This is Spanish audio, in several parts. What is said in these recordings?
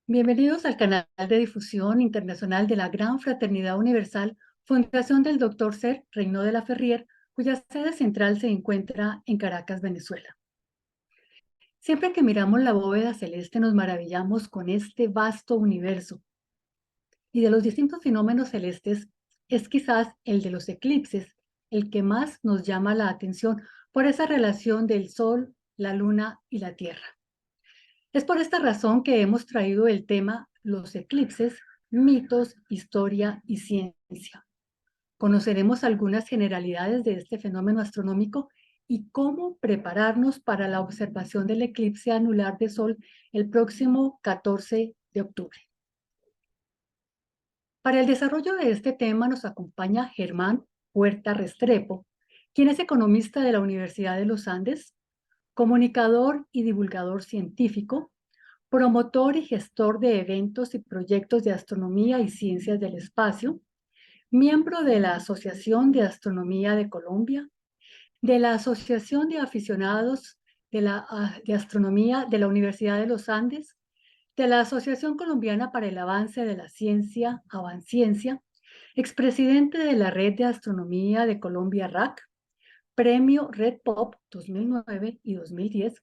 Bienvenidos al canal de difusión internacional de la Gran Fraternidad Universal, Fundación del Dr. Ser Reynó de la Ferrier, cuya sede central se encuentra en Caracas, Venezuela. Siempre que miramos la bóveda celeste nos maravillamos con este vasto universo. Y de los distintos fenómenos celestes, es quizás el de los eclipses el que más nos llama la atención por esa relación del Sol, la Luna y la Tierra. Es por esta razón que hemos traído el tema los eclipses, mitos, historia y ciencia. Conoceremos algunas generalidades de este fenómeno astronómico y cómo prepararnos para la observación del eclipse anular de Sol el próximo 14 de octubre. Para el desarrollo de este tema nos acompaña Germán Puerta Restrepo, quien es economista de la Universidad de los Andes, comunicador y divulgador científico, promotor y gestor de eventos y proyectos de astronomía y ciencias del espacio, miembro de la Asociación de Astronomía de Colombia, de la Asociación de Aficionados de Astronomía de la Universidad de los Andes, de la Asociación Colombiana para el Avance de la Ciencia, Avanciencia, expresidente de la Red de Astronomía de Colombia RAC, Premio Red Pop 2009 y 2010,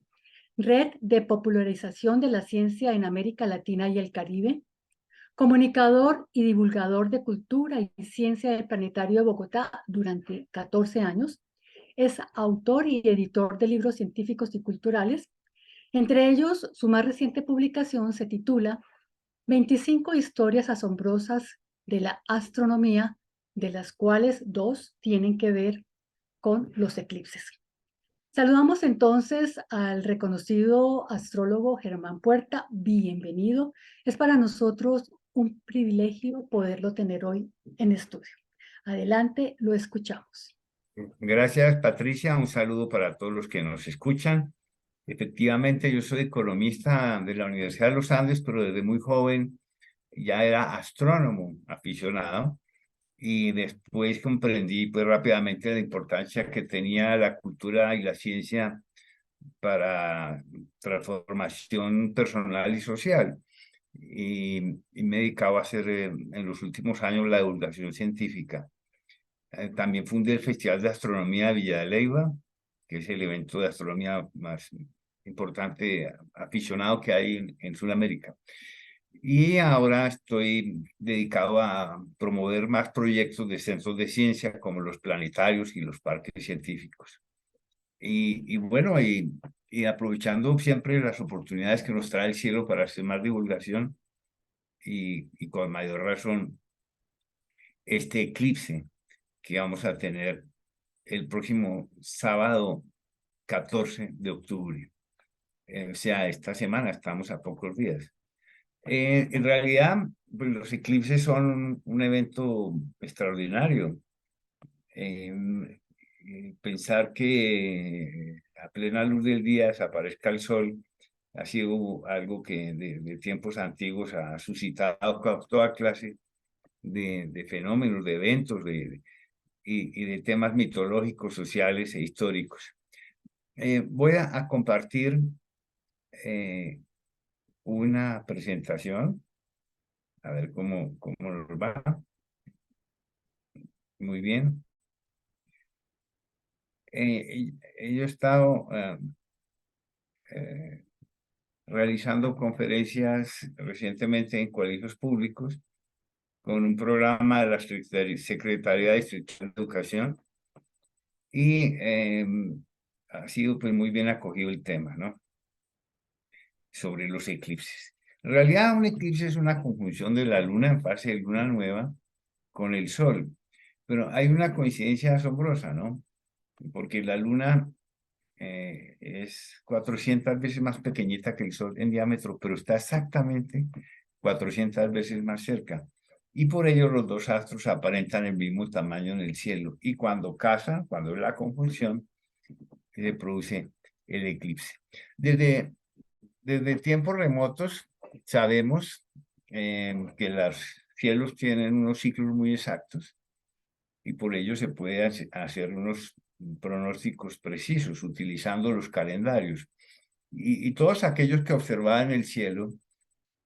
Red de Popularización de la Ciencia en América Latina y el Caribe, comunicador y divulgador de cultura y ciencia del Planetario de Bogotá durante 14 años. Es autor y editor de libros científicos y culturales. Entre ellos, su más reciente publicación se titula 25 historias asombrosas de la astronomía, de las cuales 2 tienen que ver con los eclipses. Saludamos entonces al reconocido astrólogo Germán Puerta. Bienvenido. Es para nosotros un privilegio poderlo tener hoy en estudio. Adelante, lo escuchamos. Gracias, Patricia. Un saludo para todos los que nos escuchan. Efectivamente, yo soy economista de la Universidad de los Andes, pero desde muy joven ya era astrónomo aficionado y después comprendí pues rápidamente la importancia que tenía la cultura y la ciencia para transformación personal y social. Y me dedicaba a hacer en los últimos años la divulgación científica. También fundé el Festival de Astronomía de Villa de Leyva, que es el evento de astronomía más importante, aficionado que hay en Sudamérica. Y ahora estoy dedicado a promover más proyectos de centros de ciencia como los planetarios y los parques científicos. Y bueno, y aprovechando siempre las oportunidades que nos trae el cielo para hacer más divulgación y con mayor razón este eclipse que vamos a tener el próximo sábado 14 de octubre. O sea, esta semana estamos a pocos días. En realidad, pues, los eclipses son un evento extraordinario. Eh, Pensar que a plena luz del día desaparezca el sol ha sido algo que de tiempos antiguos ha suscitado toda clase de fenómenos, de eventos, y de temas mitológicos, sociales e históricos. Voy a compartir eh, una presentación, a ver cómo nos va. Muy bien. Yo he estado eh, realizando conferencias recientemente en colegios públicos con un programa de la Secretaría Distrital de Educación y ha sido pues muy bien acogido el tema, ¿no? Sobre los eclipses. En realidad, un eclipse es una conjunción de la luna en fase de luna nueva con el sol, pero hay una coincidencia asombrosa, ¿no? Porque la luna es 400 veces más pequeñita que el sol en diámetro, pero está exactamente 400 veces más cerca. Y por ello los dos astros aparentan el mismo tamaño en el cielo. Y cuando casan, cuando es la conjunción, se produce el eclipse. Desde tiempos remotos sabemos que los cielos tienen unos ciclos muy exactos y por ello se puede hacer unos pronósticos precisos utilizando los calendarios. Y todos aquellos que observaban el cielo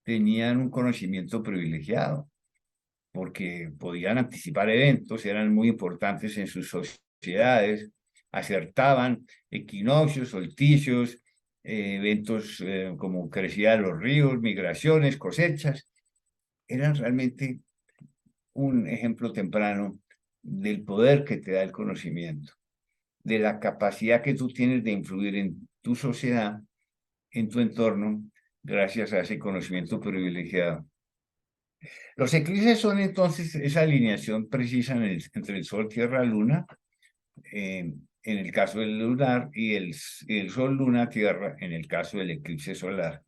tenían un conocimiento privilegiado, porque podían anticipar eventos, eran muy importantes en sus sociedades, acertaban equinoccios, solsticios, eventos como crecida de los ríos, migraciones, cosechas. Eran realmente un ejemplo temprano del poder que te da el conocimiento, de la capacidad que tú tienes de influir en tu sociedad, en tu entorno, gracias a ese conocimiento privilegiado. Los eclipses son entonces esa alineación precisa entre el Sol, Tierra, Luna, en el caso del lunar, y el Sol, Luna, Tierra, en el caso del eclipse solar.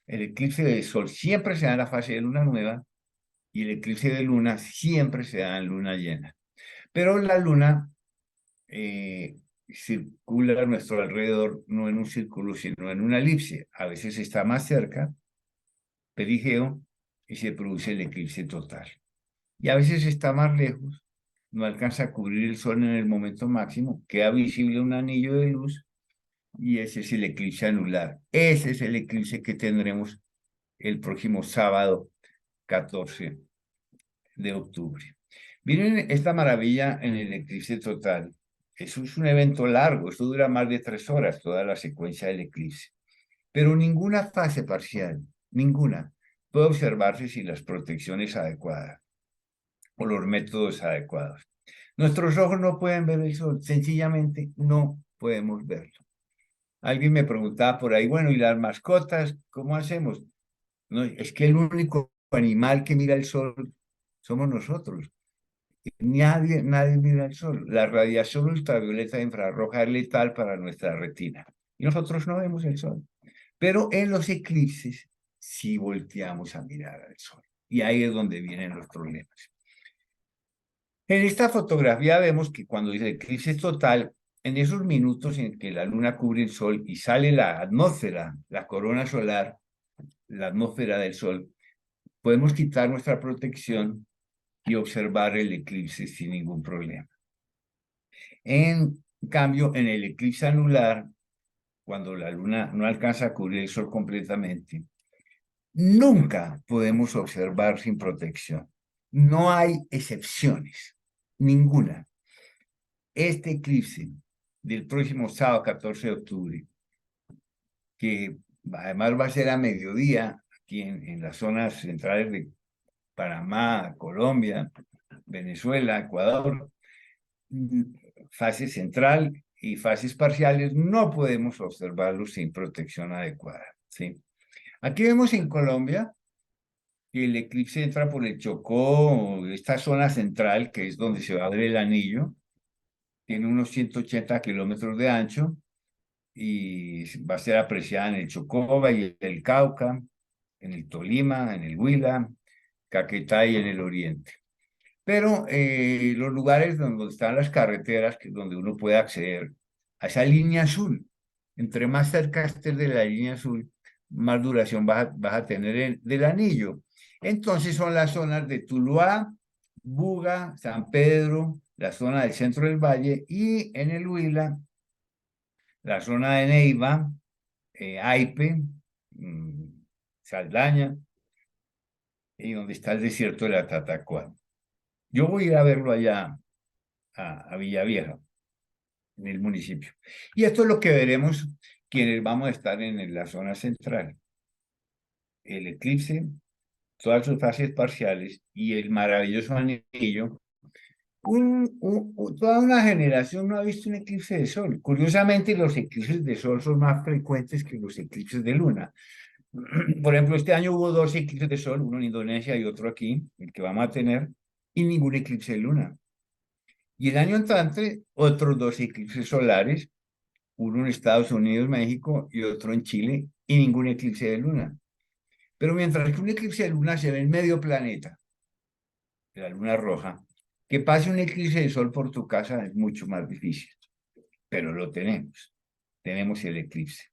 El eclipse del Sol siempre se da en la fase de luna nueva y el eclipse de luna siempre se da en luna llena. Pero la luna circula a nuestro alrededor no en un círculo, sino en una elipse. A veces está más cerca, perigeo, y se produce el eclipse total. Y a veces está más lejos, no alcanza a cubrir el sol en el momento máximo, queda visible un anillo de luz y ese es el eclipse anular. Ese es el eclipse que tendremos el próximo sábado 14 de octubre. Miren esta maravilla en el eclipse total. Eso es un evento largo, esto dura más de 3 horas, toda la secuencia del eclipse. Pero ninguna fase parcial, ninguna, puede observarse sin las protecciones adecuadas o los métodos adecuados. Nuestros ojos no pueden ver el sol, sencillamente no podemos verlo. Alguien me preguntaba por ahí, bueno, ¿y las mascotas? ¿Cómo hacemos? No, es que el único animal que mira el sol somos nosotros. Nadie mira el sol. La radiación ultravioleta infrarroja es letal para nuestra retina. Y nosotros no vemos el sol. Pero en los eclipses sí volteamos a mirar al sol. Y ahí es donde vienen los problemas. En esta fotografía vemos que cuando dice eclipse total, en esos minutos en que la luna cubre el sol y sale la atmósfera, la corona solar, la atmósfera del sol, podemos quitar nuestra protección y observar el eclipse sin ningún problema. En cambio, en el eclipse anular, cuando la luna no alcanza a cubrir el sol completamente, nunca podemos observar sin protección. No hay excepciones, ninguna. Este eclipse del próximo sábado 14 de octubre, que además va a ser a mediodía, aquí en las zonas centrales de Panamá, Colombia, Venezuela, Ecuador, fase central y fases parciales, no podemos observarlos sin protección adecuada, ¿sí? Aquí vemos en Colombia que el eclipse entra por el Chocó, esta zona central, que es donde se va a ver el anillo, tiene unos 180 kilómetros de ancho y va a ser apreciada en el Chocó, Valle del Cauca, en el Tolima, en el Huila, Caquetá y en el oriente. Pero los lugares donde están las carreteras, que es donde uno puede acceder a esa línea azul, entre más cerca estés de la línea azul, más duración vas a tener del anillo. Entonces son las zonas de Tuluá, Buga, San Pedro, la zona del centro del valle y en el Huila, la zona de Neiva, Aipe, mm, Saldaña y donde está el desierto de la Tatacoa. Yo voy a ir a verlo allá a Villavieja, en el municipio. Y esto es lo que veremos quienes vamos a estar en la zona central. El eclipse, todas sus fases parciales y el maravilloso anillo. Toda una generación no ha visto un eclipse de sol. Curiosamente, los eclipses de sol son más frecuentes que los eclipses de luna. Por ejemplo, este año hubo 2 eclipses de sol, uno en Indonesia y otro aquí, el que vamos a tener, y ningún eclipse de luna. Y el año entrante, otros 2 eclipses solares, uno en Estados Unidos, México y otro en Chile, y ningún eclipse de luna. Pero mientras que un eclipse de luna se ve en medio planeta, la luna roja, que pase un eclipse de sol por tu casa es mucho más difícil, pero lo tenemos el eclipse.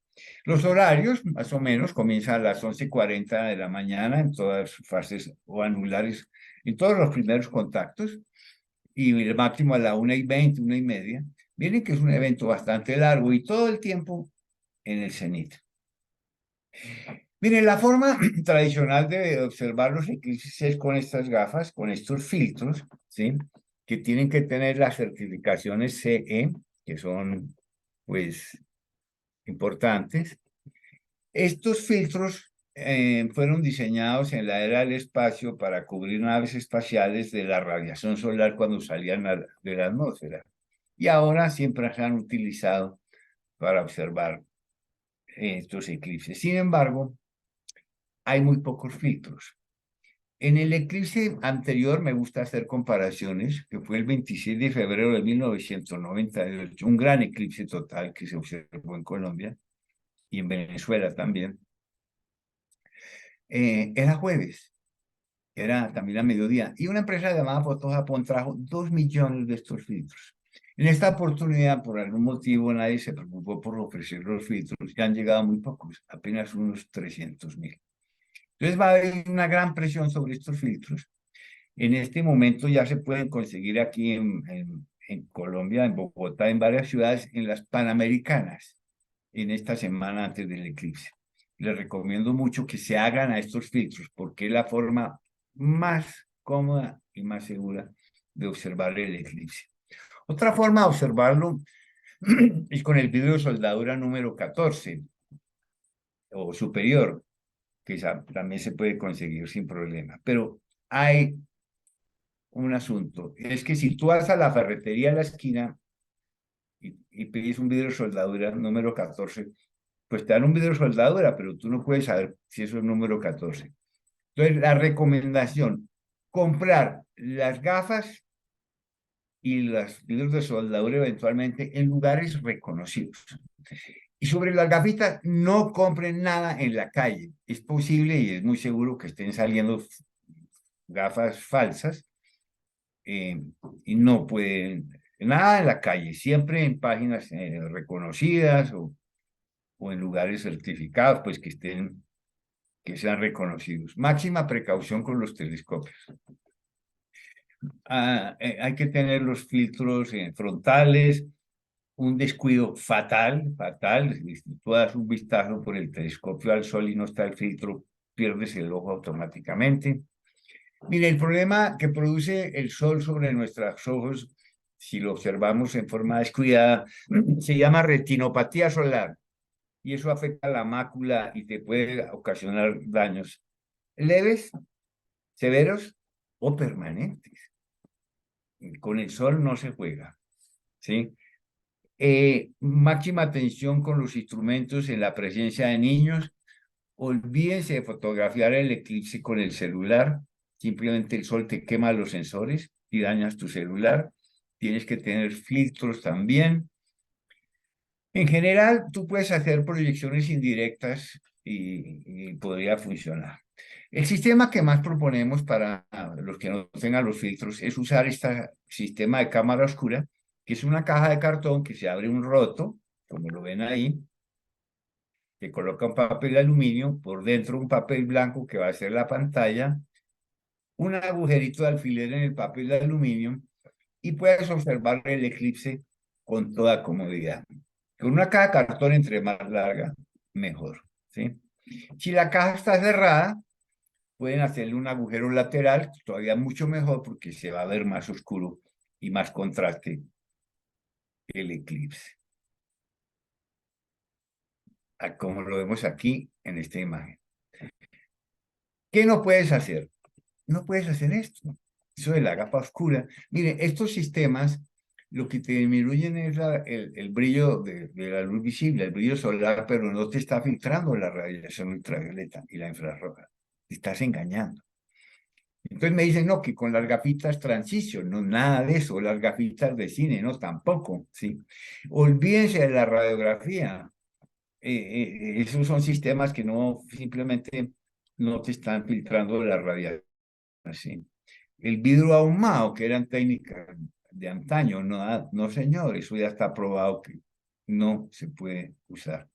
Los horarios, más o menos, comienzan a las 11:40 de la mañana en todas sus fases o anulares, en todos los primeros contactos, y el máximo a la 1:20, 1:30. Miren que es un evento bastante largo y todo el tiempo en el cenit. Miren, la forma tradicional de observar los eclipses es con estas gafas, con estos filtros, ¿sí? Que tienen que tener las certificaciones CE, que son, pues, importantes. Estos filtros fueron diseñados en la era del espacio para cubrir naves espaciales de la radiación solar cuando salían de la atmósfera. Y ahora siempre se han utilizado para observar estos eclipses. Sin embargo, hay muy pocos filtros. En el eclipse anterior me gusta hacer comparaciones, que fue el 26 de febrero de 1998, un gran eclipse total que se observó en Colombia y en Venezuela también. Era jueves, era también a mediodía, y una empresa llamada Foto Japón trajo 2 millones de estos filtros. En esta oportunidad, por algún motivo, nadie se preocupó por ofrecer los filtros, ya han llegado muy pocos, apenas unos 300.000. Entonces va a haber una gran presión sobre estos filtros. En este momento ya se pueden conseguir aquí en Colombia, en Bogotá, en varias ciudades, en las Panamericanas, en esta semana antes del eclipse. Les recomiendo mucho que se hagan a estos filtros porque es la forma más cómoda y más segura de observar el eclipse. Otra forma de observarlo es con el vidrio de soldadura número 14 o superior, que también se puede conseguir sin problema. Pero hay un asunto, es que si tú vas a la ferretería de la esquina y pides un vidrio de soldadura número 14, pues te dan un vidrio de soldadura, pero tú no puedes saber si eso es número 14. Entonces, la recomendación, comprar las gafas y los vidrios de soldadura eventualmente en lugares reconocidos. Y sobre las gafitas, no compren nada en la calle. Es posible y es muy seguro que estén saliendo gafas falsas y no pueden, nada en la calle, siempre en páginas reconocidas o en lugares certificados, pues que sean reconocidos. Máxima precaución con los telescopios. Hay que tener los filtros frontales, un descuido fatal, fatal. Si tú das un vistazo por el telescopio al sol y no está el filtro, pierdes el ojo automáticamente. Mire, el problema que produce el sol sobre nuestros ojos, si lo observamos en forma descuidada, se llama retinopatía solar y eso afecta a la mácula y te puede ocasionar daños leves, severos o permanentes. Con el sol no se juega, ¿sí? Máxima atención con los instrumentos en la presencia de niños. Olvídense de fotografiar el eclipse con el celular. Simplemente el sol te quema los sensores y dañas tu celular. Tienes que tener filtros también. En general, tú puedes hacer proyecciones indirectas y podría funcionar. El sistema que más proponemos para los que no tengan los filtros es usar este sistema de cámara oscura, que es una caja de cartón que se abre un roto, como lo ven ahí, que coloca un papel de aluminio, por dentro un papel blanco que va a ser la pantalla, un agujerito de alfiler en el papel de aluminio y puedes observar el eclipse con toda comodidad. Con una caja de cartón, entre más larga, mejor, ¿sí? Si la caja está cerrada, pueden hacerle un agujero lateral, todavía mucho mejor porque se va a ver más oscuro y más contraste el eclipse, como lo vemos aquí en esta imagen. ¿Qué no puedes hacer? No puedes hacer esto. Eso de la capa oscura. Miren, estos sistemas lo que te disminuyen es el brillo de la luz visible, el brillo solar, pero no te está filtrando la radiación ultravioleta y la infrarroja. Te estás engañando. Entonces me dicen, no, que con las gafitas Transition, no, nada de eso, las gafitas de cine, no, tampoco, ¿sí? Olvídense de la radiografía. Esos son sistemas que no, simplemente no te están filtrando la radiación, ¿sí? El vidrio ahumado, que eran técnicas de antaño, no, no señor, eso ya está probado que no se puede usar.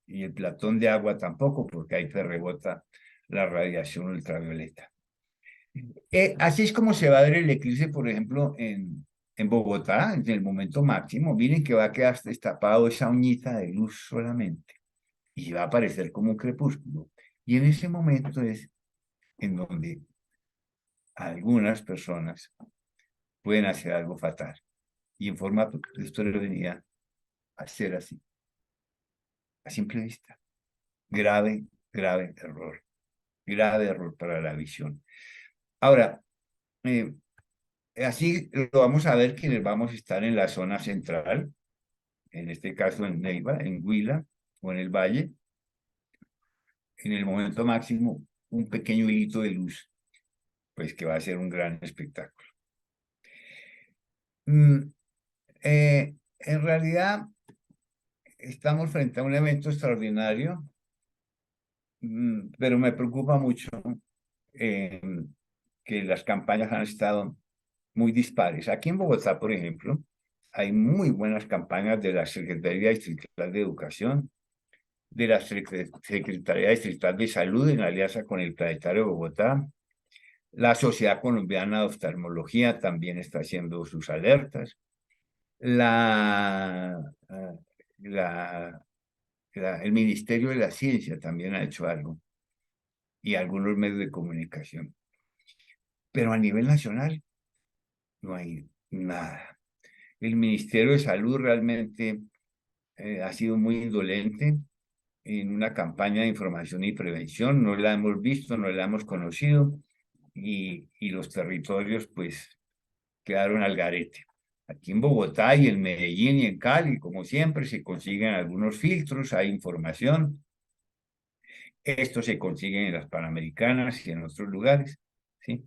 Y el platón de agua tampoco, porque ahí te rebota la radiación ultravioleta. Así es como se va a ver el eclipse, por ejemplo, en Bogotá, en el momento máximo. Miren que va a quedar destapado esa uñita de luz solamente y va a aparecer como un crepúsculo. Y en ese momento es en donde algunas personas pueden hacer algo fatal. Y en forma, esto le venía a ser así, a simple vista. Grave, grave error. Grave error para la visión. Ahora, así lo vamos a ver quienes vamos a estar en la zona central, en este caso en Neiva, en Huila o en el Valle, en el momento máximo, un pequeño hilito de luz, pues que va a ser un gran espectáculo. En realidad, estamos frente a un evento extraordinario, pero me preocupa mucho eh, que las campañas han estado muy dispares. Aquí en Bogotá, por ejemplo, hay muy buenas campañas de la Secretaría Distrital de Educación, de la Secretaría Distrital de Salud en alianza con el Planetario de Bogotá. La Sociedad Colombiana de Oftalmología también está haciendo sus alertas. La, la, el Ministerio de la Ciencia también ha hecho algo y algunos medios de comunicación. Pero a nivel nacional no hay nada. El Ministerio de Salud realmente ha sido muy indolente en una campaña de información y prevención. No la hemos visto, no la hemos conocido y los territorios pues quedaron al garete. Aquí en Bogotá y en Medellín y en Cali, como siempre, se consiguen algunos filtros, hay información. Esto se consigue en las Panamericanas y en otros lugares, ¿sí?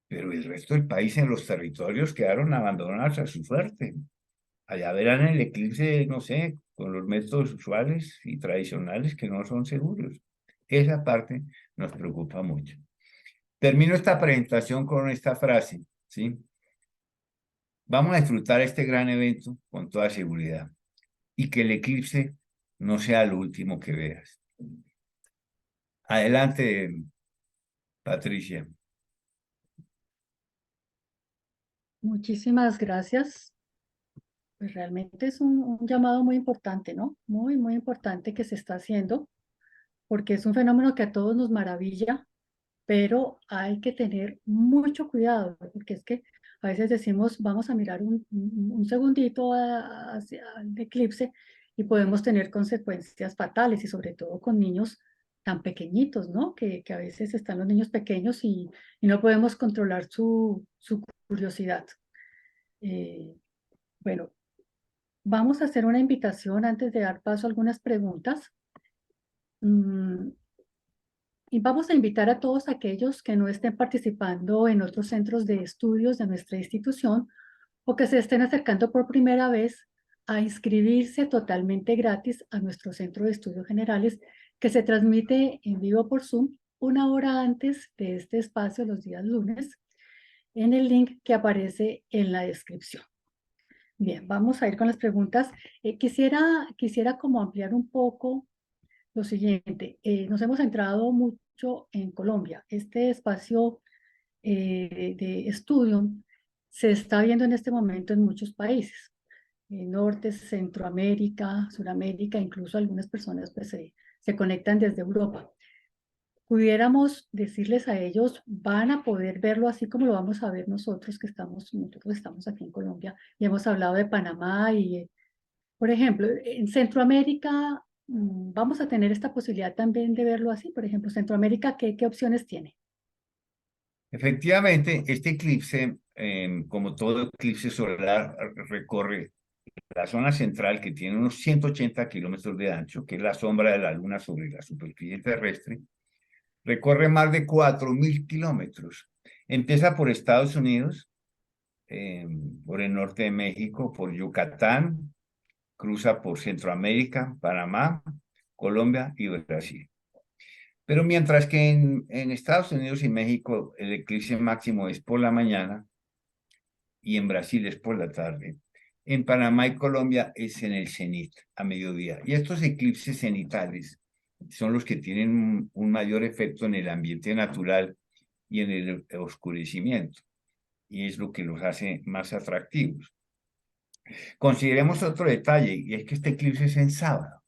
Pero el resto del país, en los territorios, quedaron abandonados a su suerte. Allá verán el eclipse, no sé, con los métodos usuales y tradicionales que no son seguros. Esa parte nos preocupa mucho. Termino esta presentación con esta frase, ¿sí? Vamos a disfrutar este gran evento con toda seguridad y que el eclipse no sea lo último que veas. Adelante, Patricia. Muchísimas gracias. Pues realmente es un llamado muy importante, ¿no? Muy, muy importante que se está haciendo, porque es un fenómeno que a todos nos maravilla, pero hay que tener mucho cuidado, porque es que a veces decimos, vamos a mirar un segundito hacia el eclipse y podemos tener consecuencias fatales, y sobre todo con niños tan pequeñitos, ¿no? Que a veces están los niños pequeños y no podemos controlar su curiosidad. Eh, bueno, vamos a hacer una invitación antes de dar paso a algunas preguntas. Mm, Y vamos a invitar a todos aquellos que no estén participando en otros centros de estudios de nuestra institución o que se estén acercando por primera vez a inscribirse totalmente gratis a nuestro centro de estudios generales que se transmite en vivo por Zoom una hora antes de este espacio los días lunes en el link que aparece en la descripción. Bien, vamos a ir con las preguntas. Quisiera como ampliar un poco lo siguiente. Nos hemos centrado mucho en Colombia. Este espacio de estudio se está viendo en este momento en muchos países. Norte, Centroamérica, Suramérica, incluso algunas personas pues, se conectan desde Europa. Pudiéramos decirles a ellos, van a poder verlo así como lo vamos a ver nosotros estamos aquí en Colombia y hemos hablado de Panamá y, por ejemplo, en Centroamérica vamos a tener esta posibilidad también de verlo así. Por ejemplo, Centroamérica, ¿qué opciones tiene? Efectivamente, este eclipse, como todo eclipse solar, recorre la zona central que tiene unos 180 kilómetros de ancho, que es la sombra de la luna sobre la superficie terrestre, recorre más de 4.000 kilómetros. Empieza por Estados Unidos, por el norte de México, por Yucatán, cruza por Centroamérica, Panamá, Colombia y Brasil. Pero mientras que en Estados Unidos y México el eclipse máximo es por la mañana y en Brasil es por la tarde, en Panamá y Colombia es en el cenit, a mediodía. Y estos eclipses cenitales son los que tienen un mayor efecto en el ambiente natural y en el oscurecimiento, y es lo que los hace más atractivos. Consideremos otro detalle, y es que este eclipse es en sábado.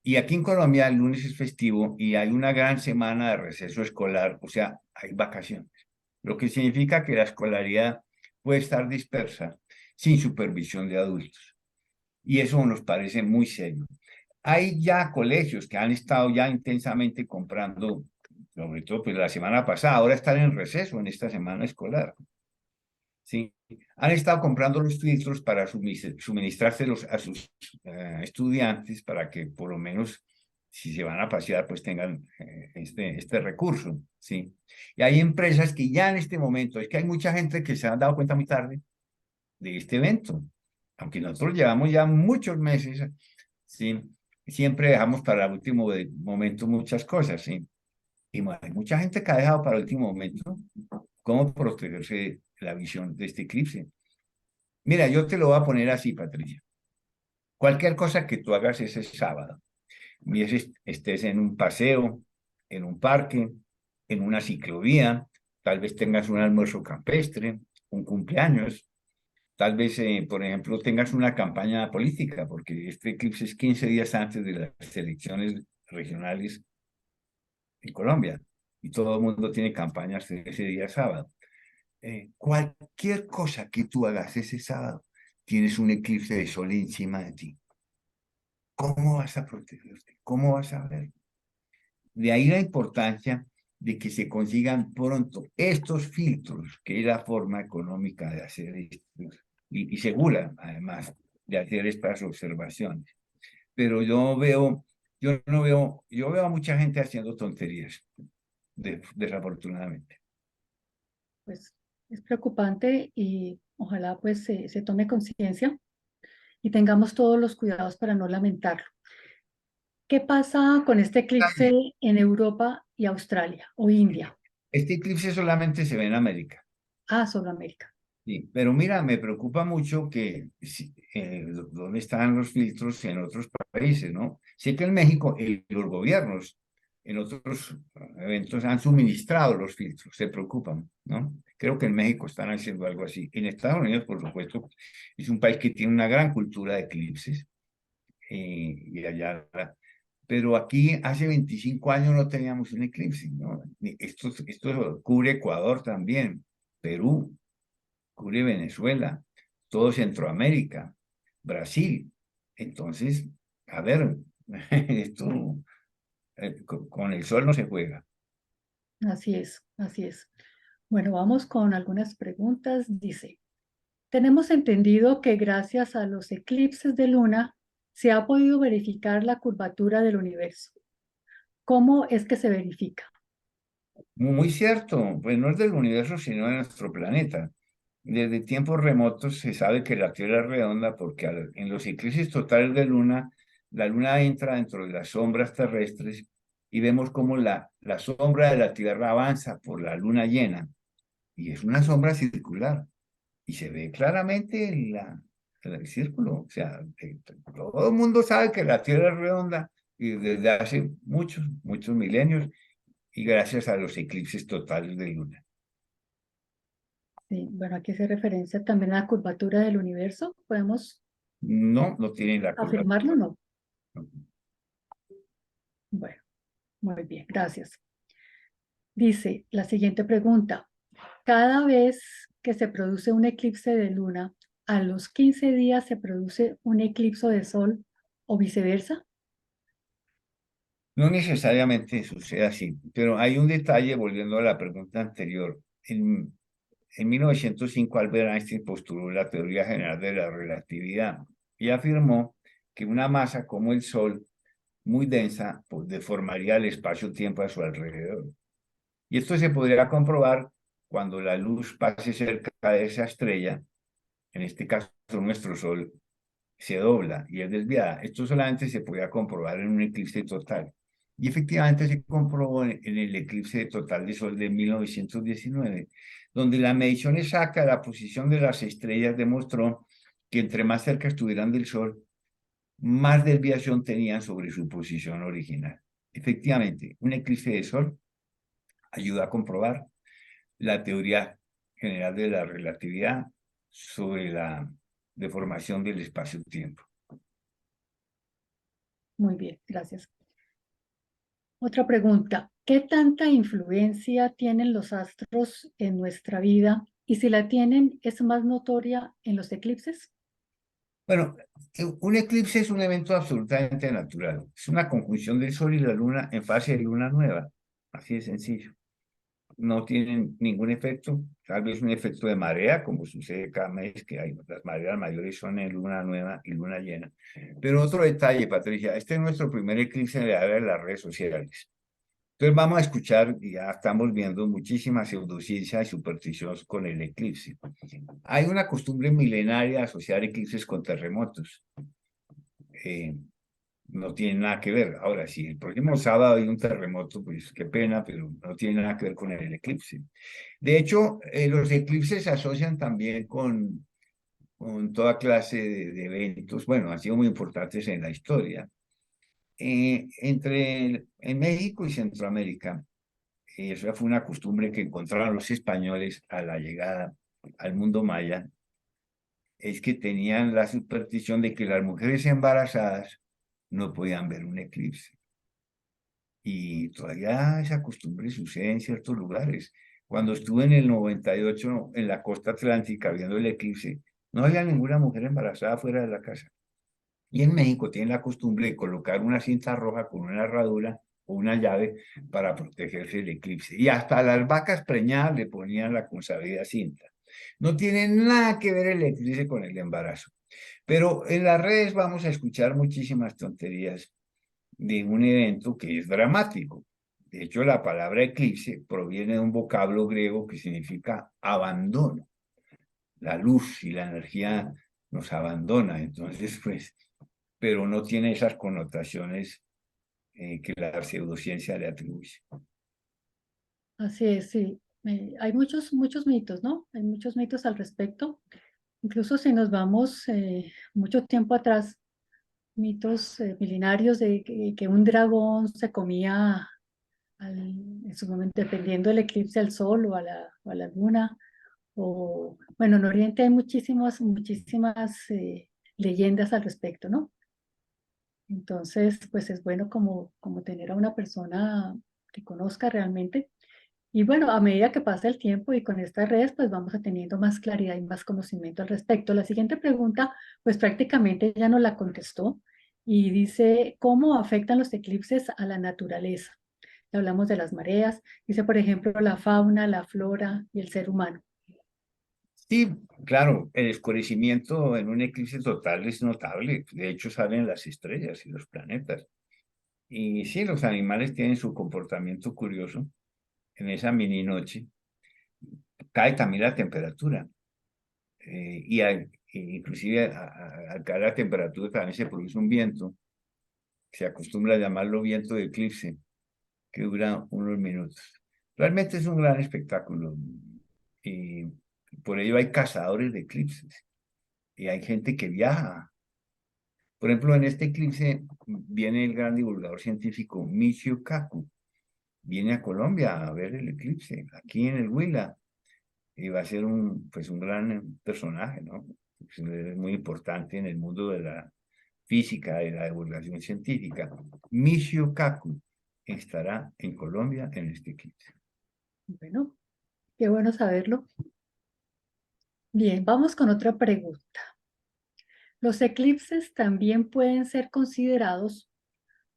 Y aquí en Colombia el lunes es festivo y hay una gran semana de receso escolar, o sea, hay vacaciones, lo que significa que la escolaridad puede estar dispersa sin supervisión de adultos. Y eso nos parece muy serio. Hay ya colegios que han estado ya intensamente comprando, sobre todo pues la semana pasada, ahora están en receso en esta semana escolar. ¿Sí? Han estado comprando los filtros para suministrárselos a sus estudiantes para que por lo menos si se van a pasear pues tengan este recurso, ¿sí? Y hay empresas que ya en este momento, es que hay mucha gente que se han dado cuenta muy tarde de este evento, aunque nosotros llevamos ya muchos meses, ¿sí? Siempre dejamos para el último momento muchas cosas, ¿sí? Y hay mucha gente que ha dejado para el último momento cómo protegerse de la visión de este eclipse. Mira, yo te lo voy a poner así, Patricia. Cualquier cosa que tú hagas ese sábado, estés en un paseo, en un parque, en una ciclovía, tal vez tengas un almuerzo campestre, un cumpleaños, tal vez, por ejemplo, tengas una campaña política, porque este eclipse es 15 días antes de las elecciones regionales en Colombia y todo el mundo tiene campañas ese día sábado. Cualquier cosa que tú hagas ese sábado, tienes un eclipse de sol encima de ti. ¿Cómo vas a protegerte? ¿Cómo vas a ver? De ahí la importancia de que se consigan pronto estos filtros, que es la forma económica de hacer esto, y segura, además, de hacer estas observaciones. Pero yo veo a mucha gente haciendo tonterías, desafortunadamente. Pues es preocupante y ojalá pues se tome conciencia y tengamos todos los cuidados para no lamentarlo. ¿Qué pasa con este eclipse en Europa y Australia o India? Este eclipse solamente se ve en América. Ah, solo América. Sí, pero mira, me preocupa mucho que dónde están los filtros en otros países, ¿no? Sé que en México los gobiernos en otros eventos han suministrado los filtros, se preocupan, ¿no? Creo que en México están haciendo algo así. En Estados Unidos, por supuesto, es un país que tiene una gran cultura de eclipses y allá, pero aquí hace 25 años no teníamos un eclipse, ¿no? Esto cubre Ecuador también, Perú, cubre Venezuela, todo Centroamérica, Brasil. Entonces, a ver, esto con el sol no se juega. Así es, así es. Bueno, vamos con algunas preguntas. Dice, tenemos entendido que gracias a los eclipses de luna se ha podido verificar la curvatura del universo. ¿Cómo es que se verifica? Muy cierto, pues no es del universo, sino de nuestro planeta. Desde tiempos remotos se sabe que la Tierra es redonda porque en los eclipses totales de luna, la luna entra dentro de las sombras terrestres y vemos cómo la sombra de la Tierra avanza por la luna llena y es una sombra circular y se ve claramente el círculo. O sea, todo el mundo sabe que la Tierra es redonda y desde hace muchos, muchos milenios y gracias a los eclipses totales de luna. Sí, bueno, aquí se referencia también a la curvatura del universo. ¿Podemos No, no tienen la afirmarlo o curvatura. no? Bueno, muy bien, gracias. Dice la siguiente pregunta. Cada vez que se produce un eclipse de luna, ¿a los 15 días se produce un eclipse de sol o viceversa? No necesariamente sucede así, pero hay un detalle, volviendo a la pregunta anterior. En 1905, Albert Einstein postuló la teoría general de la relatividad y afirmó que una masa como el Sol, muy densa, pues deformaría el espacio-tiempo a su alrededor. Y esto se podría comprobar cuando la luz pase cerca de esa estrella, en este caso nuestro Sol, se dobla y es desviada. Esto solamente se podía comprobar en un eclipse total. Y efectivamente se comprobó en el eclipse total de Sol de 1919, donde la medición exacta de la posición de las estrellas demostró que entre más cerca estuvieran del Sol, más desviación tenían sobre su posición original. Efectivamente, un eclipse de Sol ayuda a comprobar la teoría general de la relatividad sobre la deformación del espacio-tiempo. Muy bien, gracias. Otra pregunta. ¿Qué tanta influencia tienen los astros en nuestra vida? Y si la tienen, ¿es más notoria en los eclipses? Bueno, un eclipse es un evento absolutamente natural. Es una conjunción del Sol y la Luna en fase de luna nueva. Así de sencillo. No tienen ningún efecto, tal vez un efecto de marea, como sucede cada mes, que hay, las mareas mayores son en luna nueva y luna llena. Pero otro detalle, Patricia, este es nuestro primer eclipse en la era de las redes sociales. Entonces vamos a escuchar, y ya estamos viendo muchísimas pseudociencia y supersticiones con el eclipse. Hay una costumbre milenaria de asociar eclipses con terremotos. Eh, no tiene nada que ver. Ahora, si el próximo sábado hay un terremoto, pues qué pena, pero no tiene nada que ver con el eclipse. De hecho, los eclipses se asocian también con toda clase de eventos, bueno, han sido muy importantes en la historia. En México y Centroamérica, esa fue una costumbre que encontraron los españoles a la llegada al mundo maya, es que tenían la superstición de que las mujeres embarazadas no podían ver un eclipse. Y todavía esa costumbre sucede en ciertos lugares. Cuando estuve en el 98 en la costa atlántica viendo el eclipse, no había ninguna mujer embarazada fuera de la casa. Y en México tienen la costumbre de colocar una cinta roja con una herradura o una llave para protegerse del eclipse. Y hasta las vacas preñadas le ponían la consabida cinta. No tiene nada que ver el eclipse con el embarazo. Pero en las redes vamos a escuchar muchísimas tonterías de un evento que es dramático. De hecho, la palabra eclipse proviene de un vocablo griego que significa abandono. La luz y la energía nos abandona, entonces, pues, pero no tiene esas connotaciones que la pseudociencia le atribuye. Así es, sí. Hay muchos mitos, ¿no? Hay muchos mitos al respecto. Incluso si nos vamos mucho tiempo atrás, mitos milenarios de que un dragón se comía en su momento, dependiendo del eclipse al sol o a la luna. O, bueno, en Oriente hay muchísimas leyendas al respecto, ¿no? Entonces, pues es bueno como tener a una persona que conozca realmente. Y bueno, a medida que pasa el tiempo y con estas redes, pues vamos a teniendo más claridad y más conocimiento al respecto. La siguiente pregunta, pues prácticamente ya nos la contestó y dice, ¿cómo afectan los eclipses a la naturaleza? Ya hablamos de las mareas, dice, por ejemplo, la fauna, la flora y el ser humano. Sí, claro, el escurecimiento en un eclipse total es notable. De hecho, salen las estrellas y los planetas. Y sí, los animales tienen su comportamiento curioso en esa mini noche. Cae también la temperatura. Inclusive al caer la temperatura también se produce un viento, se acostumbra a llamarlo viento de eclipse, que dura unos minutos. Realmente es un gran espectáculo y por ello hay cazadores de eclipses y hay gente que viaja. Por ejemplo, en este eclipse viene el gran divulgador científico Michio Kaku, viene a Colombia a ver el eclipse, aquí en el Huila, y va a ser pues un gran personaje, ¿no? Es muy importante en el mundo de la física y la divulgación científica. Michio Kaku estará en Colombia en este eclipse. Bueno, qué bueno saberlo. Bien, vamos con otra pregunta. Los eclipses también pueden ser considerados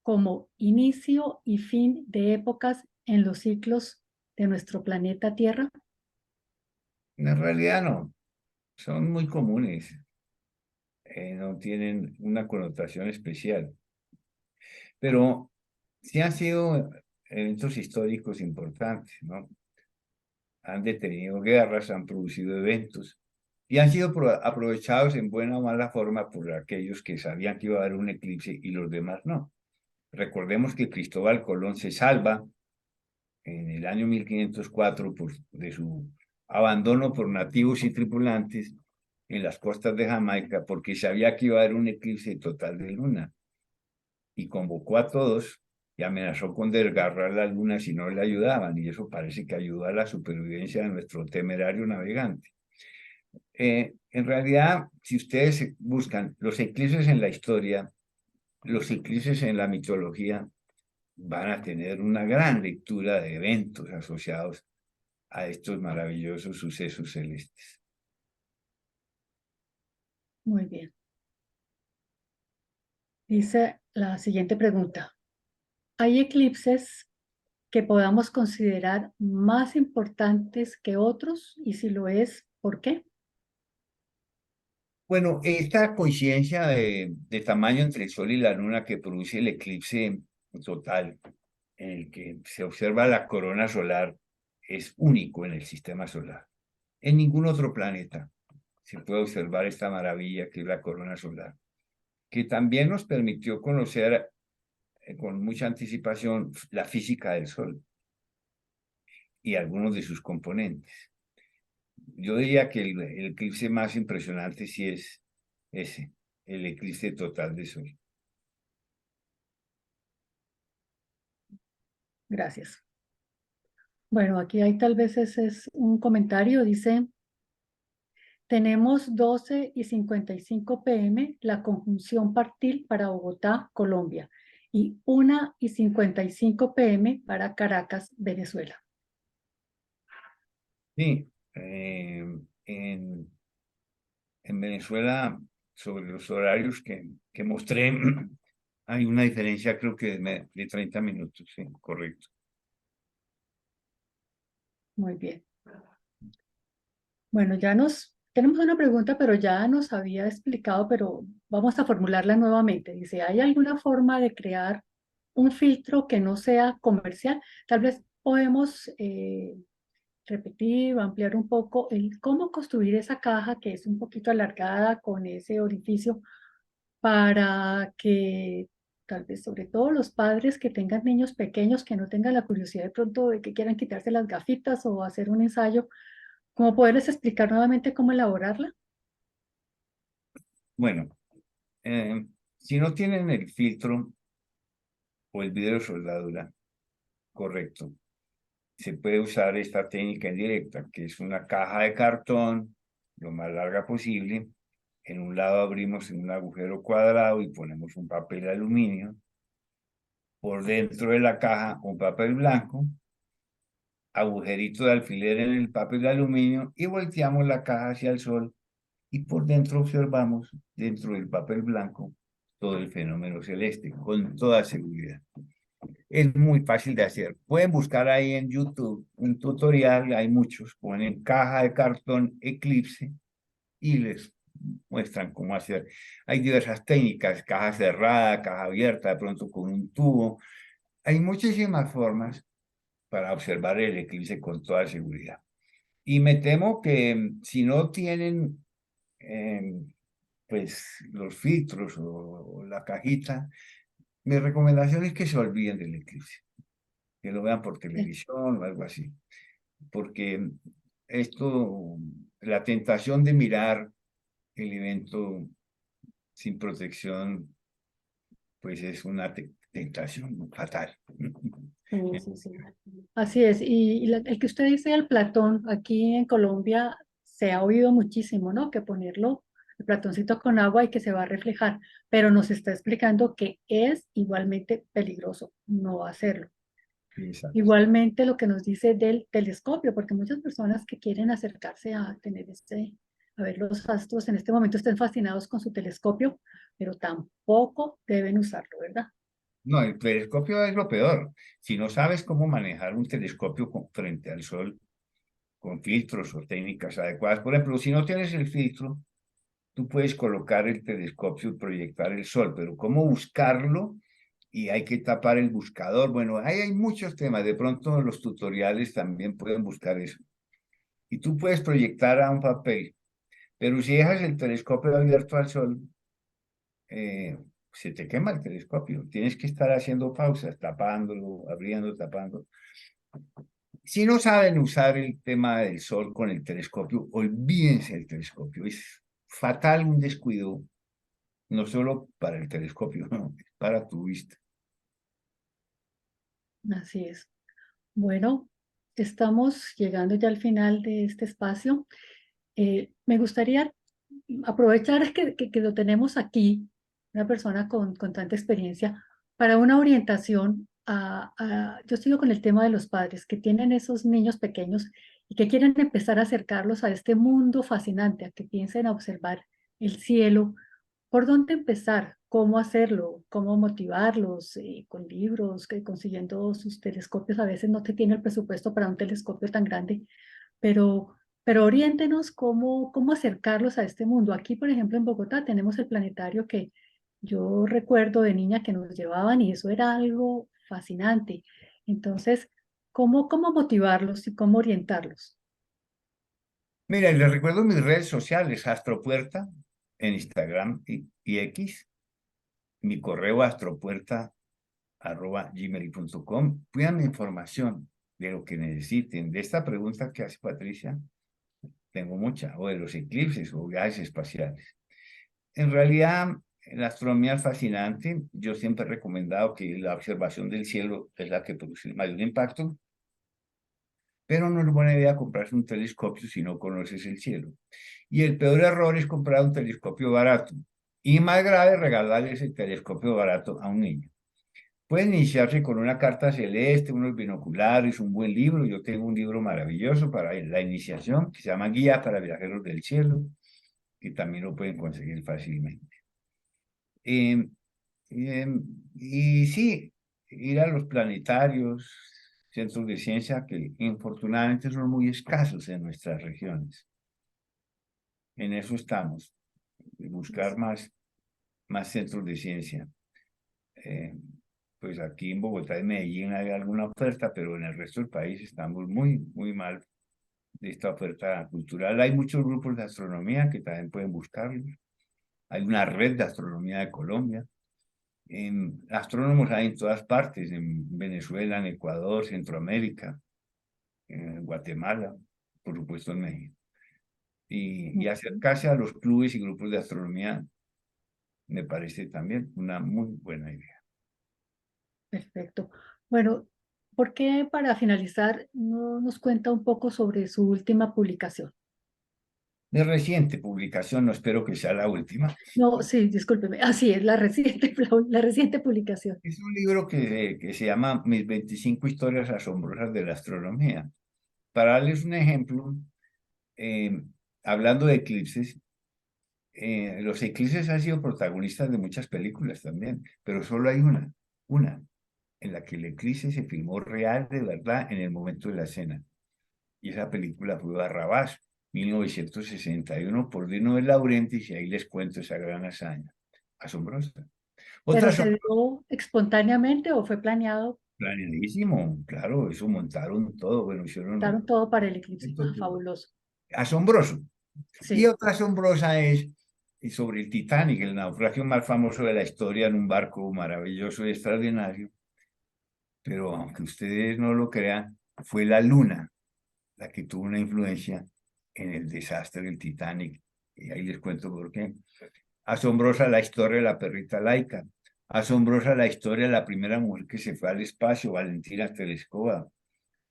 como inicio y fin de épocas en los ciclos de nuestro planeta Tierra. En realidad no, son muy comunes, no tienen una connotación especial, pero sí han sido eventos históricos importantes, ¿no? Han detenido guerras, han producido eventos y han sido aprovechados en buena o mala forma por aquellos que sabían que iba a haber un eclipse y los demás no. Recordemos que Cristóbal Colón se salva en el año 1504 de su abandono por nativos y tripulantes en las costas de Jamaica porque sabía que iba a haber un eclipse total de luna y convocó a todos y amenazó con desgarrar la luna si no le ayudaban y eso parece que ayudó a la supervivencia de nuestro temerario navegante. En realidad, si ustedes buscan los eclipses en la historia, los eclipses en la mitología van a tener una gran lectura de eventos asociados a estos maravillosos sucesos celestes. Muy bien. Dice la siguiente pregunta. ¿Hay eclipses que podamos considerar más importantes que otros? Y si lo es, ¿por qué? Bueno, esta coincidencia de tamaño entre el Sol y la Luna que produce el eclipse total, en el que se observa la corona solar, es único en el sistema solar. En ningún otro planeta se puede observar esta maravilla que es la corona solar, que también nos permitió conocer con mucha anticipación la física del Sol y algunos de sus componentes. Yo diría que el eclipse más impresionante sí es ese, el eclipse total de Sol. Gracias. Bueno, aquí hay tal vez ese es un comentario, dice, tenemos 12:55 p.m. la conjunción partil para Bogotá, Colombia, y 1:55 p.m. para Caracas, Venezuela. Sí, en Venezuela, sobre los horarios que mostré, hay una diferencia creo que de 30 minutos, sí, correcto. Muy bien. Bueno, tenemos una pregunta, pero ya nos había explicado, pero vamos a formularla nuevamente. Dice, ¿hay alguna forma de crear un filtro que no sea comercial? Tal vez podemos repetir o ampliar un poco el cómo construir esa caja que es un poquito alargada con ese orificio para que tal vez sobre todo los padres que tengan niños pequeños que no tengan la curiosidad de pronto de que quieran quitarse las gafitas o hacer un ensayo, como poderles explicar nuevamente cómo elaborarla. Bueno, si no tienen el filtro o el vidrio de soldadura correcto, se puede usar esta técnica indirecta, que es una caja de cartón lo más larga posible. En un lado abrimos en un agujero cuadrado y ponemos un papel de aluminio. Por dentro de la caja un papel blanco, agujerito de alfiler en el papel de aluminio y volteamos la caja hacia el sol y por dentro observamos, dentro del papel blanco, todo el fenómeno celeste con toda seguridad. Es muy fácil de hacer. Pueden buscar ahí en YouTube un tutorial, hay muchos, ponen caja de cartón eclipse y les muestran cómo hacer. Hay diversas técnicas, caja cerrada, caja abierta, de pronto con un tubo. Hay muchísimas formas para observar el eclipse con toda seguridad. Y me temo que si no tienen pues los filtros o la cajita, mi recomendación es que se olviden del eclipse, que lo vean por televisión o algo así, porque esto, la tentación de mirar el evento sin protección, pues es una tentación fatal. Sí, sí, sí. Así es. El que usted dice, el platón, aquí en Colombia se ha oído muchísimo, ¿no? Que ponerlo, el platoncito con agua y que se va a reflejar, pero nos está explicando que es igualmente peligroso no hacerlo. Exacto. Igualmente lo que nos dice del telescopio, porque muchas personas que quieren acercarse a tener a ver los astros en este momento están fascinados con su telescopio, pero tampoco deben usarlo, ¿verdad? No, el telescopio es lo peor. Si no sabes cómo manejar un telescopio frente al sol con filtros o técnicas adecuadas, por ejemplo, si no tienes el filtro, tú puedes colocar el telescopio y proyectar el sol, pero ¿cómo buscarlo? Y hay que tapar el buscador. Bueno, ahí hay muchos temas. De pronto los tutoriales también pueden buscar eso. Y tú puedes proyectar a un papel, pero si dejas el telescopio abierto al sol, eh, se te quema el telescopio. Tienes que estar haciendo pausas, tapándolo, abriendo, tapando. Si no saben usar el tema del sol con el telescopio, olvídense del telescopio. Es fatal un descuido, no solo para el telescopio, no, para tu vista. Así es. Bueno, estamos llegando ya al final de este espacio. Me gustaría aprovechar que lo tenemos aquí una persona con tanta experiencia, para una orientación yo sigo con el tema de los padres que tienen esos niños pequeños y que quieren empezar a acercarlos a este mundo fascinante, a que piensen a observar el cielo. ¿Por dónde empezar? ¿Cómo hacerlo? ¿Cómo motivarlos? Con libros, consiguiendo sus telescopios. A veces no te tiene el presupuesto para un telescopio tan grande, pero, pero oriéntenos cómo acercarlos a este mundo. Aquí, por ejemplo, en Bogotá tenemos el planetario que yo recuerdo de niña que nos llevaban y eso era algo fascinante. Entonces, ¿cómo motivarlos y cómo orientarlos? Mira, y les recuerdo mis redes sociales, Astropuerta, en Instagram y X, mi correo astropuerta@gmail.com. Pídanme información de lo que necesiten. De esta pregunta que hace Patricia, tengo mucha, o de los eclipses o viajes espaciales. En realidad, la astronomía es fascinante. Yo siempre he recomendado que la observación del cielo es la que produce el mayor impacto, pero no es buena idea comprarse un telescopio si no conoces el cielo. Y el peor error es comprar un telescopio barato. Y más grave, regalarle ese telescopio barato a un niño. Pueden iniciarse con una carta celeste, unos binoculares, un buen libro. Yo tengo un libro maravilloso para la iniciación que se llama Guía para Viajeros del Cielo, que también lo pueden conseguir fácilmente. Em, y sí, ir a los planetarios, centros de ciencia que infortunadamente son muy escasos en nuestras regiones. En eso estamos, buscar más centros de ciencia. Eh, pues aquí en Bogotá y Medellín hay alguna oferta, pero en el resto del país estamos muy mal de esta oferta cultural. Hay muchos grupos de astronomía que también pueden buscarlos. Hay una red de astronomía de Colombia. Astrónomos hay en todas partes, en Venezuela, en Ecuador, Centroamérica, en Guatemala, por supuesto en México. Y Ujú. acercarse a los clubes y grupos de astronomía me parece también una muy buena idea. Perfecto. Bueno, ¿por qué para finalizar no nos cuenta un poco sobre su última publicación? De reciente publicación, no espero que sea la última. No, sí, discúlpeme. Así es, la reciente, la reciente publicación. Es un libro que se llama Mis 25 historias asombrosas de la astronomía. Para darles un ejemplo, eh, hablando de eclipses, los eclipses han sido protagonistas de muchas películas también, pero solo hay una, en la que el eclipse se filmó real de verdad en el momento de la escena. Y esa película fue Barrabás, 1961, por Dino de Laurentiis, y ahí les cuento esa gran hazaña. Asombrosa. ¿Pero Otra se dio espontáneamente o fue planeado? planeadísimo, claro, eso montaron todo, bueno, hicieron Daron todo para el eclipse. esto Ah, fabuloso. asombroso. Y Sí, otra asombrosa es sobre el Titanic, el naufragio más famoso de la historia en un barco maravilloso y extraordinario, pero aunque ustedes no lo crean, fue la luna la que tuvo una influencia en el desastre del Titanic. Y ahí les cuento por qué. Asombrosa la historia de la perrita laica. Asombrosa la historia de la primera mujer que se fue al espacio, Valentina Tereskova.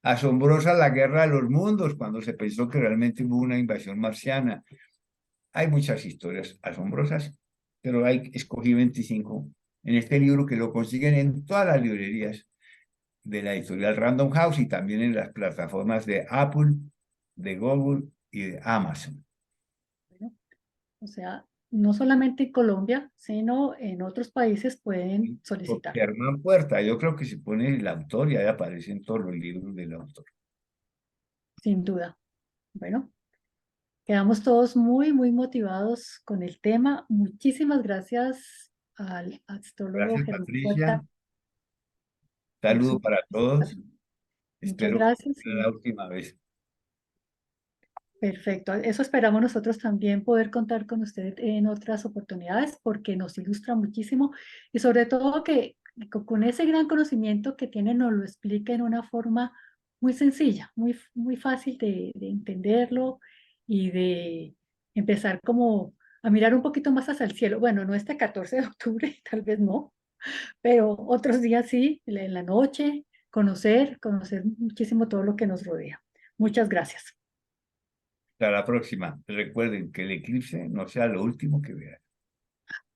Asombrosa la guerra de los mundos, cuando se pensó que realmente hubo una invasión marciana. Hay muchas historias asombrosas, pero escogí 25 en este libro que lo consiguen en todas las librerías de la editorial Random House y también en las plataformas de Apple, de Google y de Amazon. bueno, o sea, no solamente en Colombia, sino en otros países pueden Por solicitar, Germán Puerta, yo creo que se pone el autor y ahí aparecen todos los libros del autor. sin duda. Bueno, quedamos todos muy motivados con el tema. Muchísimas gracias al astrólogo Gracias, Germán Patricia. Puerta por Saludo su para todos. participación. Muchas Espero que gracias sea la última vez. perfecto. Eso esperamos nosotros también poder contar con usted en otras oportunidades porque nos ilustra muchísimo y sobre todo que con ese gran conocimiento que tiene nos lo explica en una forma muy sencilla, muy fácil de entenderlo y de empezar como a mirar un poquito más hacia el cielo. Bueno, no este 14 de octubre, tal vez no, pero otros días sí, en la noche, conocer muchísimo todo lo que nos rodea. Muchas gracias. Hasta la próxima. Recuerden que el eclipse no sea lo último que vean.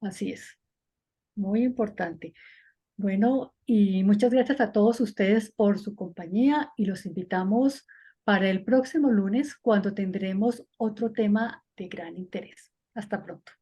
Así es. muy importante. Bueno, y muchas gracias a todos ustedes por su compañía y los invitamos para el próximo lunes cuando tendremos otro tema de gran interés. Hasta pronto.